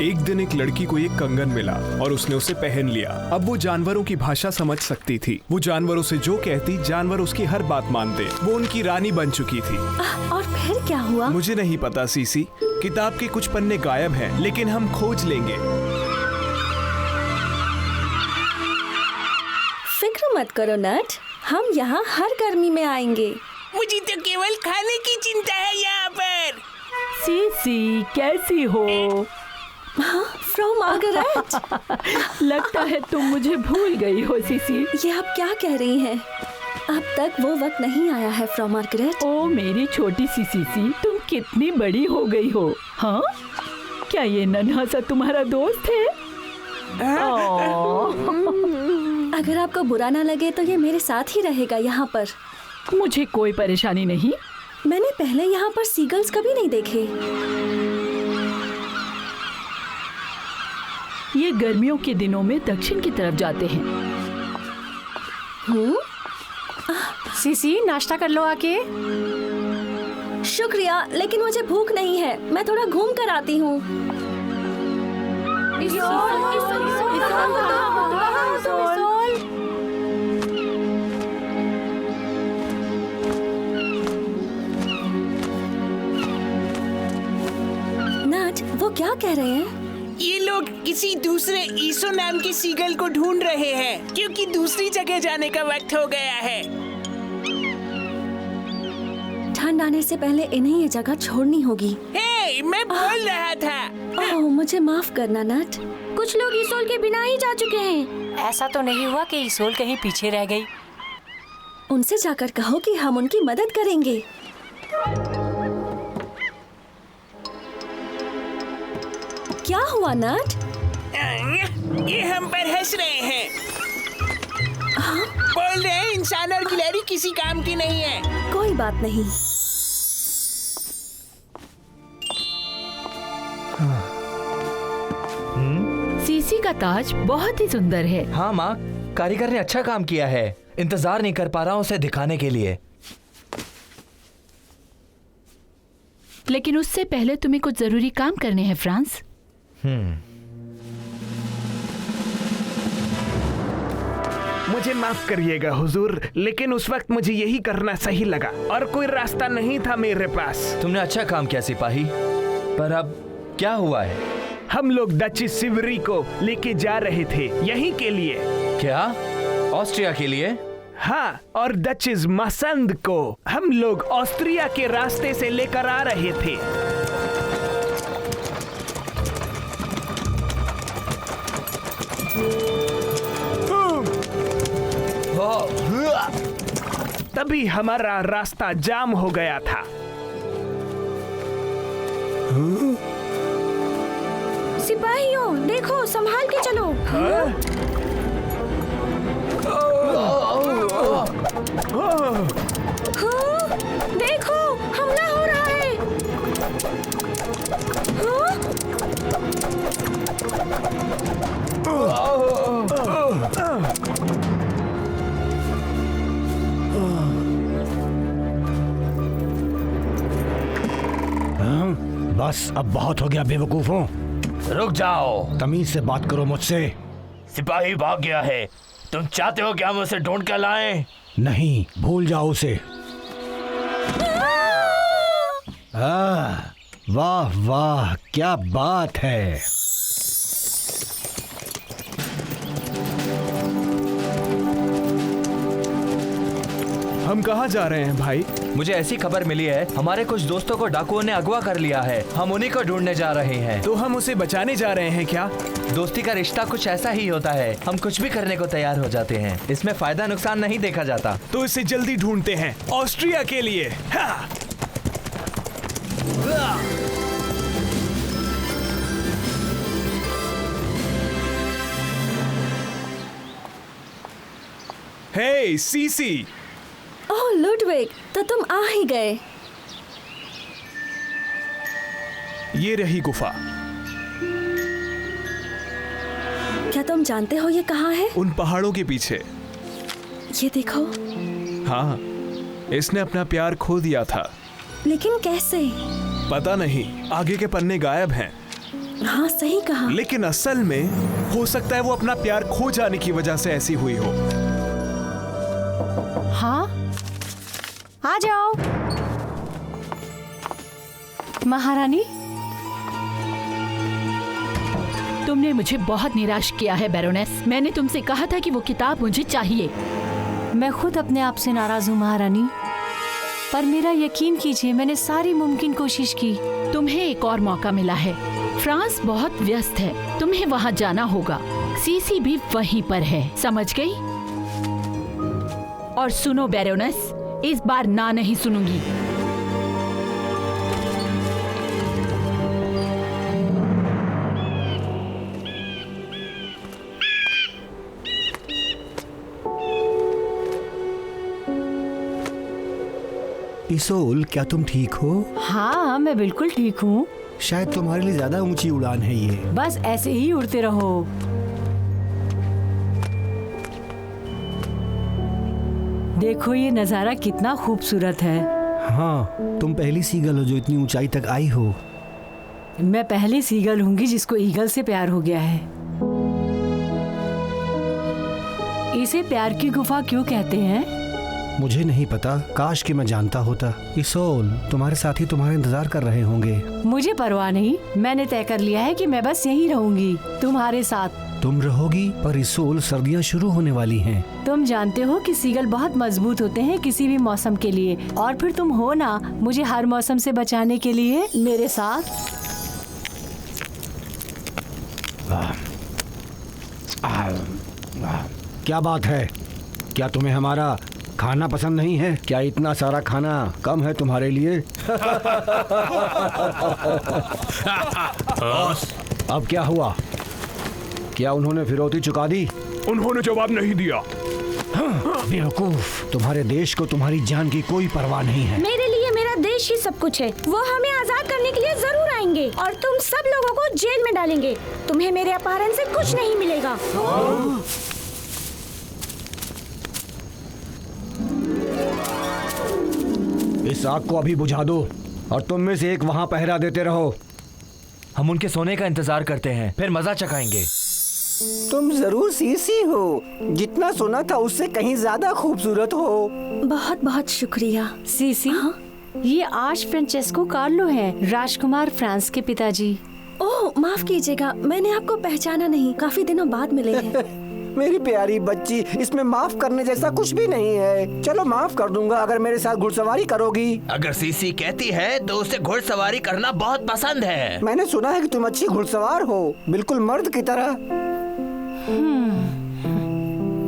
एक दिन एक लड़की को एक कंगन मिला और उसने उसे पहन लिया। अब वो जानवरों की भाषा समझ सकती थी। वो जानवरों से जो कहती, जानवर उसकी हर बात मानते। वो उनकी रानी बन चुकी थी। और फिर क्या हुआ? मुझे नहीं पता सीसी। किताब के कुछ पन्ने गायब हैं, लेकिन हम खोज लेंगे। फिक्र मत करो नट, हम यहाँ हर गर्मी में आएंगे। मुझे तो केवल खाने की चिंता है यहाँ पर। सीसी कैसी हो? Fro Margaret. लगता है तुम मुझे भूल गई हो सीसी। ये आप क्या कह रही हैं? अब तक वो वक्त नहीं आया है फ्रॉ मार्गरेट। ओ मेरी छोटी सी सीसी, तुम कितनी बड़ी हो गई हो। हाँ, क्या ये नन्हा सा तुम्हारा दोस्त है? अगर आपको बुरा ना लगे तो ये मेरे साथ ही रहेगा यहाँ पर। मुझे कोई परेशानी नहीं। मैंने पहले यहाँ पर सीगल्स कभी नहीं देखे। ये गर्मियों के दिनों में दक्षिण की तरफ जाते हैं। सीसी नाश्ता कर लो आके। शुक्रिया, लेकिन मुझे भूख नहीं है। मैं थोड़ा घूम कर आती हूँ। नट, वो क्या कह रहे हैं? ये लोग किसी दूसरे ईसो नाम के सीगल को ढूंढ रहे हैं, क्योंकि दूसरी जगह जाने का वक्त हो गया है। ठंड आने से पहले इन्हें ये जगह छोड़नी होगी। हे, मैं बोल रहा था। ओह, मुझे माफ करना नट। कुछ लोग ईसोल के बिना ही जा चुके हैं। ऐसा तो नहीं हुआ कि ईसोल कहीं पीछे रह गई? उनसे जाकर कहो कि हम उनकी मदद करेंगे। क्या हुआ नट? ये हम पर हंस रहे हैं। बोल रहे हैं इंसान और गिलहरी किसी काम की नहीं है। कोई बात नहीं। सीसी का ताज बहुत ही सुंदर है। हाँ माँ, कारीगर ने अच्छा काम किया है। इंतजार नहीं कर पा रहा हूँ उसे दिखाने के लिए। लेकिन उससे पहले तुम्हें कुछ जरूरी काम करने हैं फ्रांस। मुझे माफ करिएगा हुजूर, लेकिन उस वक्त मुझे यही करना सही लगा और कोई रास्ता नहीं था मेरे पास। तुमने अच्छा काम किया सिपाही, पर अब क्या हुआ है? हम लोग डचिस सिवरी को लेके जा रहे थे, यहीं के लिए। क्या? ऑस्ट्रिया के लिए? हाँ, और डचिस मसंद को हम लोग ऑस्ट्रिया के रास्ते से लेकर आ रहे थे। तभी हमारा रास्ता जाम हो गया था। सिपाहियों, देखो, संभाल के चलो। देखो, हमला हो रहा है। बस अब बहुत हो गया बेवकूफों। रुक जाओ, तमीज से बात करो मुझसे। सिपाही भाग गया है। तुम चाहते हो कि हम उसे ढूंढ कर लाएं? नहीं, भूल जाओ उसे। वाह वाह, क्या बात है। हम कहाँ जा रहे हैं भाई? मुझे ऐसी खबर मिली है, हमारे कुछ दोस्तों को डाकुओं ने अगवा कर लिया है। हम उन्हीं को ढूंढने जा रहे हैं। तो हम उसे बचाने जा रहे हैं क्या? दोस्ती का रिश्ता कुछ ऐसा ही होता है, हम कुछ भी करने को तैयार हो जाते हैं। इसमें फायदा नुकसान नहीं देखा जाता। तो इसे जल्दी ढूंढते हैं, ऑस्ट्रिया के लिए। हाँ। हे सीसी। ओह लुडविग, तो तुम आ ही गए। ये रही गुफा। क्या तुम जानते हो ये कहाँ है? उन पहाड़ों के पीछे। ये देखो। हाँ, इसने अपना प्यार खो दिया था। लेकिन कैसे? पता नहीं, आगे के पन्ने गायब हैं। हाँ सही कहा। लेकिन असल में हो सकता है वो अपना प्यार खो जाने की वजह से ऐसी हुई हो। हाँ, आ जाओ महारानी। तुमने मुझे बहुत निराश किया है बैरोनेस। मैंने तुमसे कहा था कि वो किताब मुझे चाहिए। मैं खुद अपने आप से नाराज हूँ महारानी, पर मेरा यकीन कीजिए मैंने सारी मुमकिन कोशिश की। तुम्हें एक और मौका मिला है। फ्रांस बहुत व्यस्त है, तुम्हें वहाँ जाना होगा। सीसी भी वहीं पर है, समझ गई? और सुनो बैरोनेस, इस बार ना नहीं सुनूंगी। इसोल, क्या तुम ठीक हो? हाँ, मैं बिल्कुल ठीक हूँ। शायद तुम्हारे लिए ज्यादा ऊंची उड़ान है ये। बस ऐसे ही उड़ते रहो। देखो ये नजारा कितना खूबसूरत है। हाँ, तुम पहली सीगल हो जो इतनी ऊंचाई तक आई हो। मैं पहली सीगल होंगी जिसको ईगल से प्यार हो गया है। इसे प्यार की गुफा क्यों कहते हैं? मुझे नहीं पता, काश कि मैं जानता होता। इसोल, तुम्हारे साथी तुम्हारा इंतजार कर रहे होंगे। मुझे परवाह नहीं, मैंने तय कर लिया है कि मैं बस यहीं रहूंगी तुम्हारे साथ। तुम रहोगी, पर इसोल सर्दियाँ शुरू होने वाली हैं। तुम जानते हो कि सीगल बहुत मजबूत होते हैं किसी भी मौसम के लिए, और फिर तुम हो ना मुझे हर मौसम से बचाने के लिए मेरे साथ। क्या बात है? क्या तुम्हें हमारा खाना पसंद नहीं है? क्या इतना सारा खाना कम है तुम्हारे लिए? अब क्या हुआ? क्या उन्होंने फिरौती चुका दी? उन्होंने जवाब नहीं दिया। बेवकूफ, तुम्हारे देश को तुम्हारी जान की कोई परवाह नहीं है। मेरे लिए मेरा देश ही सब कुछ है। वो हमें आजाद करने के लिए जरूर आएंगे और तुम सब लोगों को जेल में डालेंगे। तुम्हें मेरे अपहरण से कुछ नहीं मिलेगा। इस आग को अभी बुझा दो और तुम में से एक वहाँ पहरा देते रहो। हम उनके सोने का इंतजार करते हैं, फिर मजा चखाएंगे। तुम जरूर सीसी हो। जितना सुना था उससे कहीं ज्यादा खूबसूरत हो। बहुत बहुत शुक्रिया। सीसी, ये आर्च फ्रांचेस्को कार्लो हैं, राजकुमार फ्रांस के पिताजी। ओह माफ कीजिएगा, मैंने आपको पहचाना नहीं, काफी दिनों बाद मिले हैं। मेरी प्यारी बच्ची, इसमें माफ करने जैसा कुछ भी नहीं है। चलो माफ कर दूंगा अगर मेरे साथ घुड़सवारी करोगी। अगर सीसी कहती है तो उसे घुड़सवारी करना बहुत पसंद है। मैंने सुना है कि तुम अच्छी घुड़सवार हो, बिल्कुल मर्द की तरह।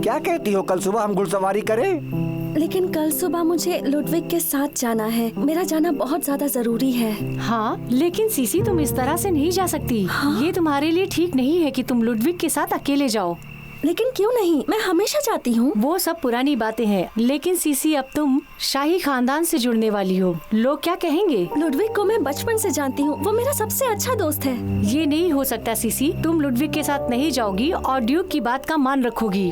क्या कहती हो, कल सुबह हम घुड़सवारी करें? लेकिन कल सुबह मुझे लुडविग के साथ जाना है। मेरा जाना बहुत ज्यादा जरूरी है। हाँ, लेकिन सीसी तुम इस तरह से नहीं जा सकती। ये तुम्हारे लिए ठीक नहीं है कि तुम लुडविग के साथ अकेले जाओ। लेकिन क्यों नहीं, मैं हमेशा जाती हूँ। वो सब पुरानी बातें हैं, लेकिन सीसी अब तुम शाही खानदान से जुड़ने वाली हो। लोग क्या कहेंगे? लुडविग को मैं बचपन से जानती हूँ, वो मेरा सबसे अच्छा दोस्त है। ये नहीं हो सकता सीसी, तुम लुडविग के साथ नहीं जाओगी और ड्यूक की बात का मान रखोगी।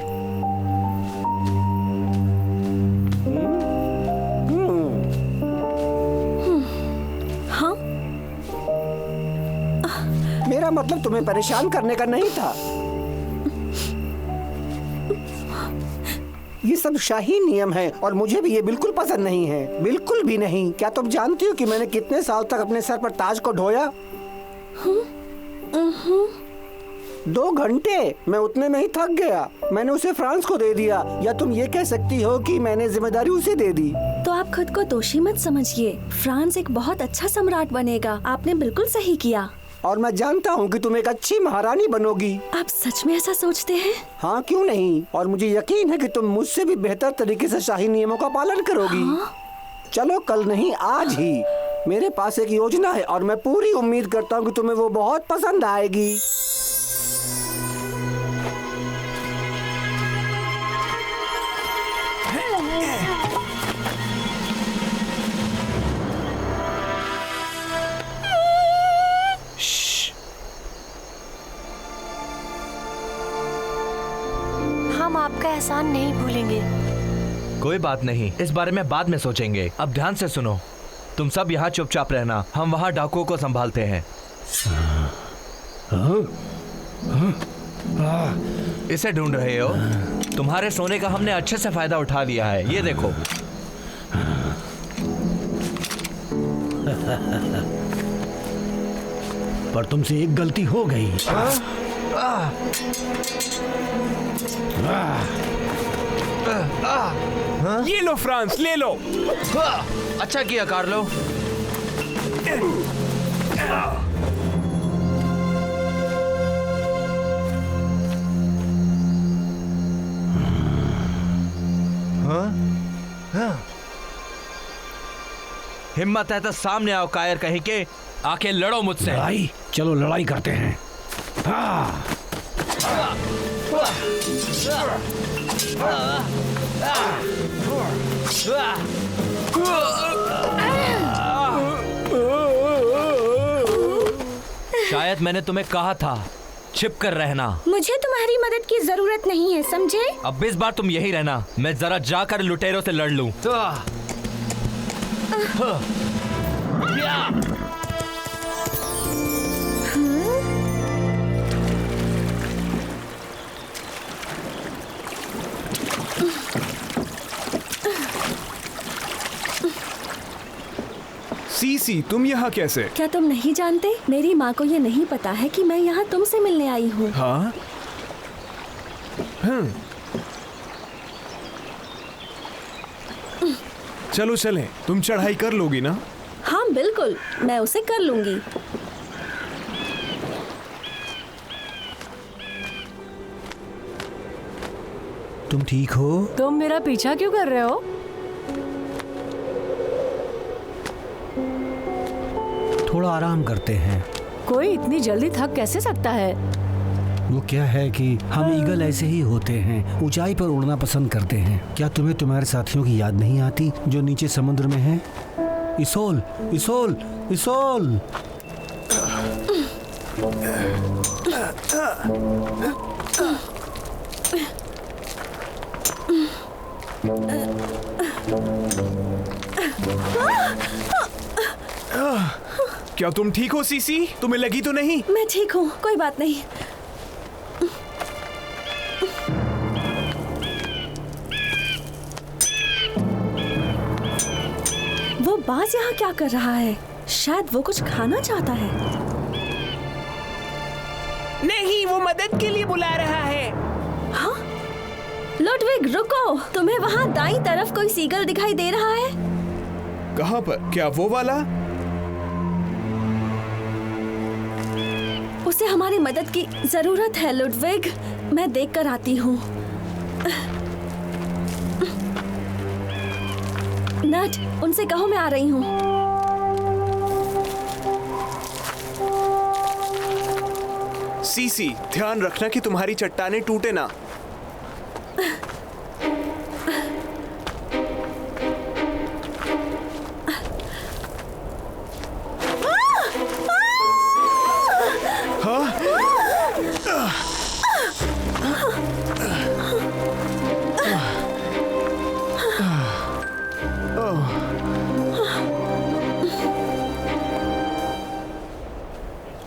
हाँ, मेरा मतलब तुम्हें परेशान करने का नहीं था। ये सब शाही नियम है और मुझे भी ये बिल्कुल पसंद नहीं है, बिल्कुल भी नहीं। क्या तुम जानती हो कि मैंने कितने साल तक अपने सर पर ताज को ढोया? 2 घंटे, मैं उतने में ही थक गया। मैंने उसे फ्रांस को दे दिया, या तुम ये कह सकती हो कि मैंने जिम्मेदारी उसे दे दी। तो आप खुद को दोषी मत समझिए। फ्रांस एक बहुत अच्छा सम्राट बनेगा। आपने बिल्कुल सही किया। और मैं जानता हूँ कि तुम एक अच्छी महारानी बनोगी। आप सच में ऐसा सोचते हैं? हाँ, क्यों नहीं। और मुझे यकीन है कि तुम मुझसे भी बेहतर तरीके से शाही नियमों का पालन करोगी। चलो कल नहीं, आज ही। मेरे पास एक योजना है और मैं पूरी उम्मीद करता हूँ कि तुम्हें वो बहुत पसंद आएगी। हम आपका एहसान नहीं भूलेंगे। कोई बात नहीं, इस बारे में बाद में सोचेंगे। अब ध्यान से सुनो, तुम सब यहाँ चुपचाप रहना, हम वहाँ डाकुओं को संभालते हैं। इसे ढूंढ रहे हो? तुम्हारे सोने का हमने अच्छे से फायदा उठा लिया है, ये देखो। पर तुमसे एक गलती हो गई। ये लो फ्रांस, ले लो। अच्छा किया कार्लो। हिम्मत है तो सामने आओ कायर कहीं के, आके लड़ो मुझसे। लड़ाई? चलो लड़ाई करते हैं। शायद मैंने तुम्हें कहा था छिप कर रहना। मुझे तुम्हारी मदद की जरूरत नहीं है, समझे? अब इस बार तुम यही रहना, मैं जरा जाकर लुटेरों से लड़ लूं। सीसी, तुम यहाँ कैसे? क्या तुम नहीं जानते? मेरी माँ को ये नहीं पता है कि मैं यहाँ तुमसे मिलने आई हूँ। हाँ? चलो चलें, तुम चढ़ाई कर लोगी ना? हाँ बिल्कुल, मैं उसे कर लूंगी। तुम ठीक हो? तुम मेरा पीछा क्यों कर रहे हो? थोड़ा आराम करते हैं। कोई इतनी जल्दी थक कैसे सकता है? वो क्या है कि हम ईगल ऐसे ही होते हैं, ऊंचाई पर उड़ना पसंद करते हैं। क्या तुम्हें तुम्हारे साथियों की याद नहीं आती जो नीचे समुद्र में हैं? इसोल, इसोल, इसोल। क्या तुम ठीक हो सीसी? तुम्हें लगी तो नहीं? मैं ठीक हूँ, कोई बात नहीं। वो बाज यहाँ क्या कर रहा है? शायद वो कुछ खाना चाहता है। नहीं, वो मदद के लिए बुला रहा है। हाँ? लुडविग रुको, तुम्हें वहाँ दाईं तरफ कोई सीगल दिखाई दे रहा है? कहाँ पर? क्या वो वाला? उसे हमारी मदद की जरूरत है लुडविग, मैं देख कर आती हूँ। नट, उनसे कहो मैं आ रही हूँ। सीसी, ध्यान रखना कि तुम्हारी चट्टानें टूटे ना।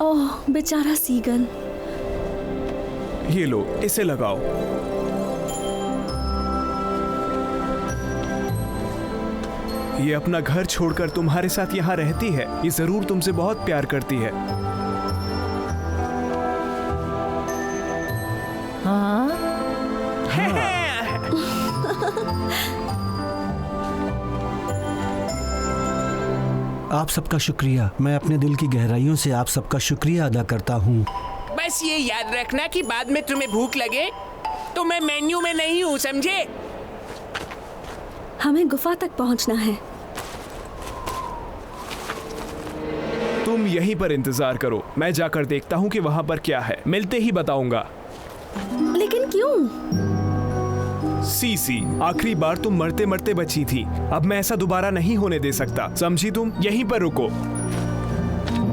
ओह बेचारा सीगल। ये लो, इसे लगाओ। ये अपना घर छोड़कर तुम्हारे साथ यहाँ रहती है। ये जरूर तुमसे बहुत प्यार करती है। हाँ? आप सबका शुक्रिया। मैं अपने दिल की गहराइयों से आप सबका शुक्रिया अदा करता हूँ। बस ये याद रखना कि बाद में तुम्हें भूख लगे तो मैं मेन्यू में नहीं हूँ, समझे? हमें गुफा तक पहुंचना है। तुम यहीं पर इंतजार करो, मैं जाकर देखता हूँ कि वहाँ पर क्या है। मिलते ही बताऊंगा। लेकिन क्यों? सीसी, आखिरी बार तुम मरते मरते बची थी। अब मैं ऐसा दोबारा नहीं होने दे सकता, समझी तुम? यहीं पर रुको।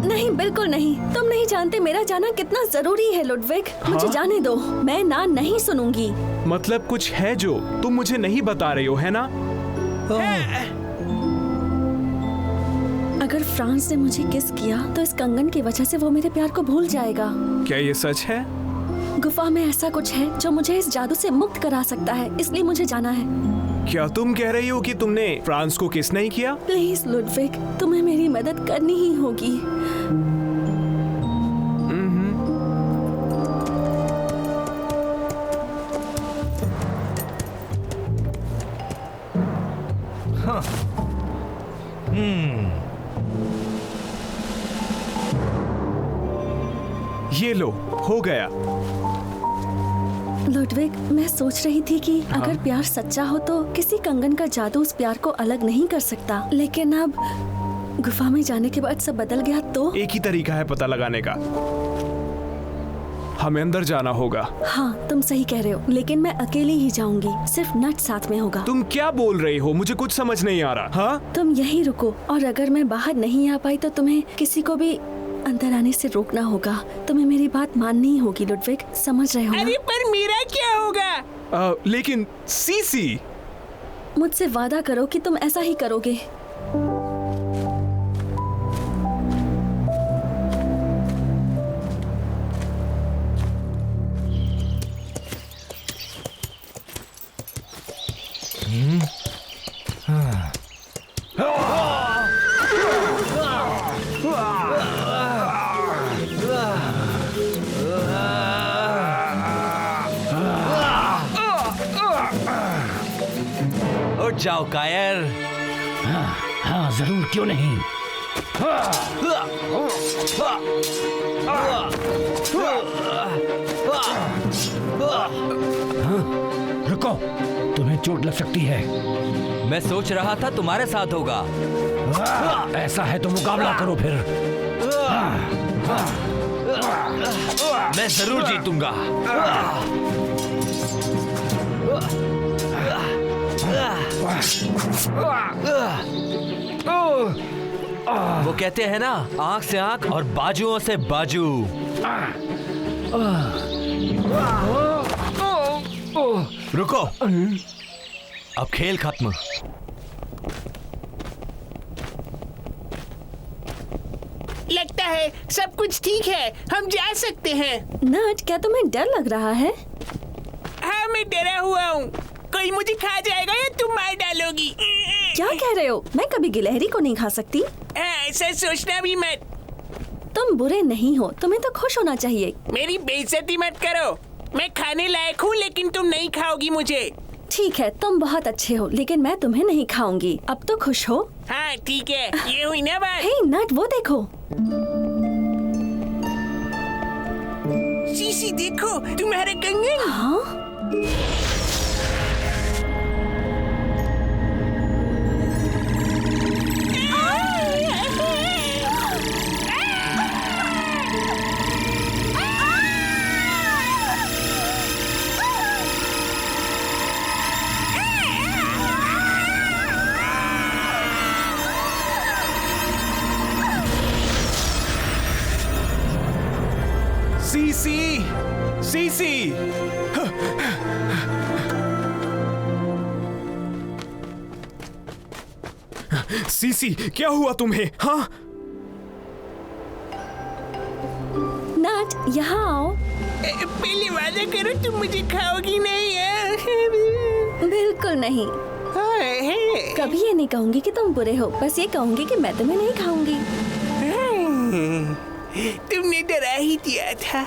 नहीं, बिल्कुल नहीं। तुम नहीं जानते मेरा जाना कितना जरूरी है लुडविग। मुझे जाने दो, मैं ना नहीं सुनूंगी। मतलब कुछ है जो तुम मुझे नहीं बता रही हो, है ना? अगर फ्रांस ने मुझे किस किया तो इस कंगन की वजह से वो मेरे प्यार को भूल जाएगा। क्या ये सच है? गुफा में ऐसा कुछ है जो मुझे इस जादू से मुक्त करा सकता है, इसलिए मुझे जाना है। क्या तुम कह रही हो कि तुमने फ्रांस को किस नहीं किया? प्लीज लुडविग, तुम्हें मेरी मदद करनी ही होगी। ये लो, हो गया। लुडविग, मैं सोच रही थी कि अगर प्यार सच्चा हो तो किसी कंगन का जादू उस प्यार को अलग नहीं कर सकता, लेकिन अब गुफा में जाने के बाद सब बदल गया तो? एक ही तरीका है पता लगाने का, हमें अंदर जाना होगा। हाँ, तुम सही कह रहे हो, लेकिन मैं अकेली ही जाऊंगी, सिर्फ नट साथ में होगा। तुम क्या बोल रही हो? मुझे कुछ समझ नहीं आ रहा। हाँ, तुम यहीं रुको, और अगर मैं बाहर नहीं आ पाई तो तुम्हें किसी को भी अंदर आने से रोकना होगा। तुम्हें मेरी बात माननी होगी लुडविग, समझ रहे हो ना? अरे पर मेरा क्या होगा? लेकिन सीसी, मुझसे वादा करो कि तुम ऐसा ही करोगे। उठ जाओ कायर। हाँ जरूर, क्यों नहीं। रुको, तुम्हें चोट लग सकती है। मैं सोच रहा था तुम्हारे साथ होगा। ऐसा है तो मुकाबला करो फिर। मैं जरूर जीतूंगा। वो कहते हैं ना, आंख से आंख और बाजुओं से बाजू। रुको, अब खेल खत्म। लगता है सब कुछ ठीक है, हम जा सकते हैं। नट, क्या तुम्हें डर लग रहा है? हाँ, मैं डरा हुआ हूँ, कोई मुझे खा जाएगा या तुम मार डालोगी। क्या कह रहे हो? मैं कभी गिलहरी को नहीं खा सकती। ऐसा सोचना भी मत। तुम बुरे नहीं हो, तुम्हें तो खुश होना चाहिए। मेरी बेइज्जती मत करो। मैं खाने लायक हूँ, लेकिन तुम नहीं खाओगी मुझे। ठीक है, तुम बहुत अच्छे हो, लेकिन मैं तुम्हें नहीं खाऊंगी। अब तो खुश हो? हाँ ठीक है, ये हुई ना बात। हे नट, वो देखो। सीसी देखो, तुम्हारा कंगन। हाँ? CC, CC. सीसी, क्या हुआ तुम्हें? हाँ? नट, यहाँ आओ। पहले वादा करो तुम मुझे खाओगी नहीं है? बिल्कुल नहीं। कभी ये नहीं कहूंगी कि तुम बुरे हो, बस ये कहूंगी कि मैं तुम्हें नहीं खाऊंगी। तुमने डरा ही दिया था।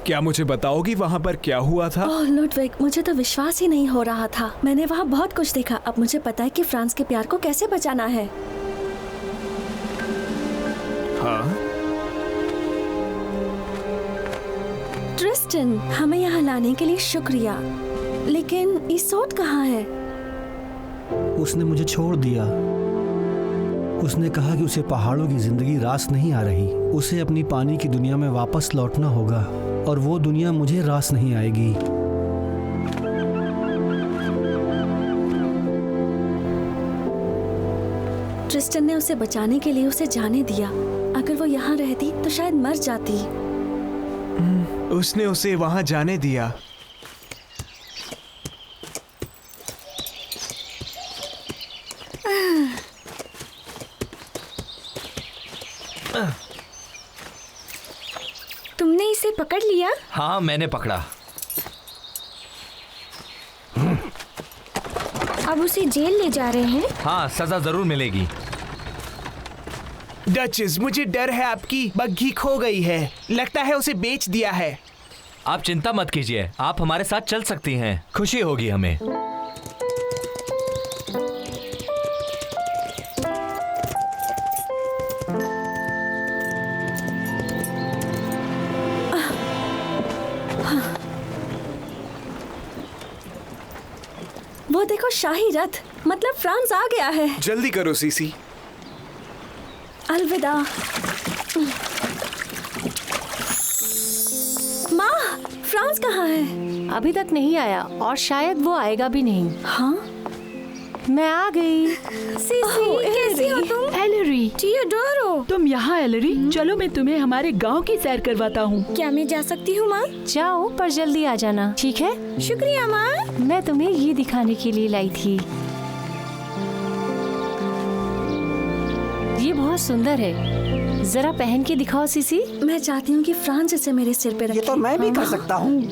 क्या मुझे बताओगी वहाँ पर क्या हुआ था? ओह लुडविग, मुझे तो विश्वास ही नहीं हो रहा था। मैंने वहाँ बहुत कुछ देखा। अब मुझे पता है कि फ्रांस के प्यार को कैसे बचाना है। हाँ? ट्रिस्टन, हमें यहाँ लाने के लिए शुक्रिया, लेकिन इसोट कहाँ है? उसने मुझे छोड़ दिया। उसने कहा कि उसे पहाड़ों की जिंदगी रास नहीं आ रही। उसे अपनी पानी की दुनिया में वापस लौटना होगा, और वो दुनिया मुझे रास नहीं आएगी। ट्रिस्टन ने उसे बचाने के लिए उसे जाने दिया। अगर वो यहाँ रहती तो शायद मर जाती। उसने उसे वहाँ जाने दिया। उसे पकड़ लिया? हाँ, मैंने पकड़ा। अब उसे जेल ले जा रहे हैं? हाँ, सजा जरूर मिलेगी। डचेस, मुझे डर है आपकी बग्घी खो गई है। लगता है उसे बेच दिया है। आप चिंता मत कीजिए, आप हमारे साथ चल सकती हैं। खुशी होगी हमें। वो देखो, शाही रथ, मतलब फ्रांस आ गया है। जल्दी करो सीसी। अलविदा। माँ, फ्रांस कहाँ है? अभी तक नहीं आया और शायद वो आएगा भी नहीं। हाँ, मैं आ गई। सीसी, कैसी हो तुम? एलरी, टियोडोरो, तुम यहाँ एलरी? चलो मैं तुम्हें हमारे गांव की सैर करवाता हूँ। क्या मैं जा सकती हूँ माँ? जाओ, पर जल्दी आ जाना, ठीक है? शुक्रिया माँ। मैं तुम्हें ये दिखाने के लिए लाई थी। ये बहुत सुंदर है, जरा पहन के दिखाओ सीसी। मैं चाहती हूँ कि फ्रांस इसे मेरे सिर पे रखे। ये तो मैं भी कर सकता हूँ।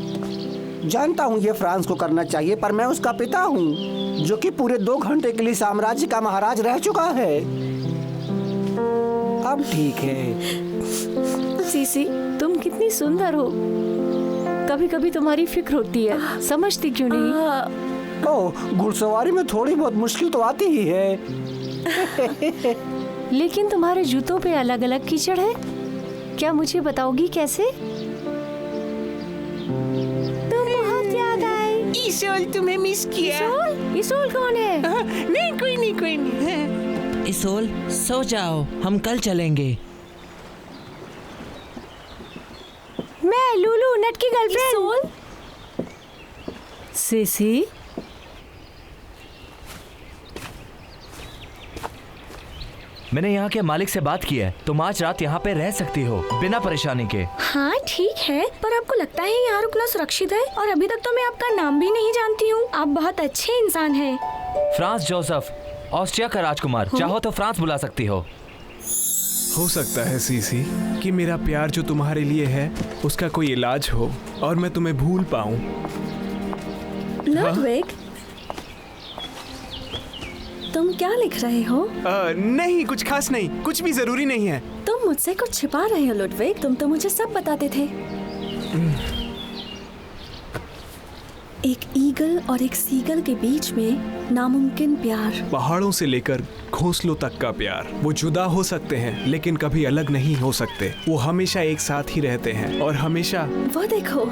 जानता हूँ ये फ्रांस को करना चाहिए, पर मैं उसका पिता हूँ जो कि पूरे 2 घंटे के लिए साम्राज्य का महाराज रह चुका है। अब ठीक है। सीसी, तुम कितनी सुंदर हो। कभी कभी तुम्हारी फिक्र होती है, समझती क्यों नहीं? ओह, घुड़सवारी में थोड़ी बहुत मुश्किल तो आती ही है। लेकिन तुम्हारे जूतों पे अलग अलग कीचड़ है। क्या मुझे बताओगी कैसे? तुम बहुत याद आए। ईसोल, तुम्हें मिस किया। इसोल कौन है? नहीं, कोई नहीं, कोई नहीं। इसोल, सो जाओ, हम कल चलेंगे। मैं लूलू, नट की गर्लफ्रेंड। सीसी, मैंने यहाँ के मालिक से बात की है। तुम आज रात यहाँ पे रह सकती हो बिना परेशानी के। हाँ ठीक है, पर आपको लगता है यहाँ रुकना सुरक्षित है? और अभी तक तो मैं आपका नाम भी नहीं जानती हूँ। आप बहुत अच्छे इंसान हैं। फ्रांस जोसेफ, ऑस्ट्रिया का राजकुमार। चाहो तो फ्रांस बुला सकती हो सकता है सीसी कि मेरा प्यार जो तुम्हारे लिए है उसका कोई इलाज हो और मैं तुम्हें भूल पाऊं। लुडविग, तुम क्या लिख रहे हो? नहीं, कुछ खास नहीं, कुछ भी जरूरी नहीं है। तुम मुझसे कुछ छिपा रहे हो लुडविग। तुम तो मुझे सब बताते थे। एक ईगल और एक सीगल के बीच में नामुमकिन प्यार। पहाड़ों से लेकर घोंसलों तक का प्यार। वो जुदा हो सकते हैं लेकिन कभी अलग नहीं हो सकते। वो हमेशा एक साथ ही रहते हैं और हमेशा। वो देखो,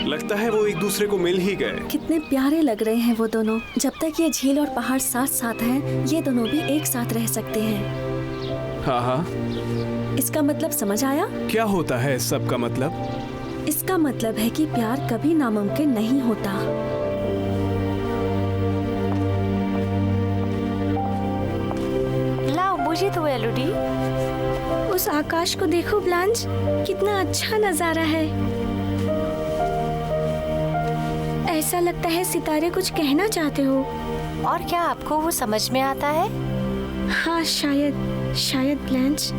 लगता है वो एक दूसरे को मिल ही गए। कितने प्यारे लग रहे हैं वो दोनों। जब तक ये झील और पहाड़ साथ साथ हैं, ये दोनों भी एक साथ रह सकते हैं। हाँ हाँ, इसका मतलब समझ आया? क्या होता है इस सब का मतलब? इसका मतलब है कि प्यार कभी नामुमकिन नहीं होता। लाओ मुझे तो एलुडी। उस आकाश को देखो ब्लांच, कितना अच्छा नजारा है। ऐसा लगता है सितारे कुछ कहना चाहते हो। और क्या आपको वो समझ में आता है? हाँ शायद ब्लांच।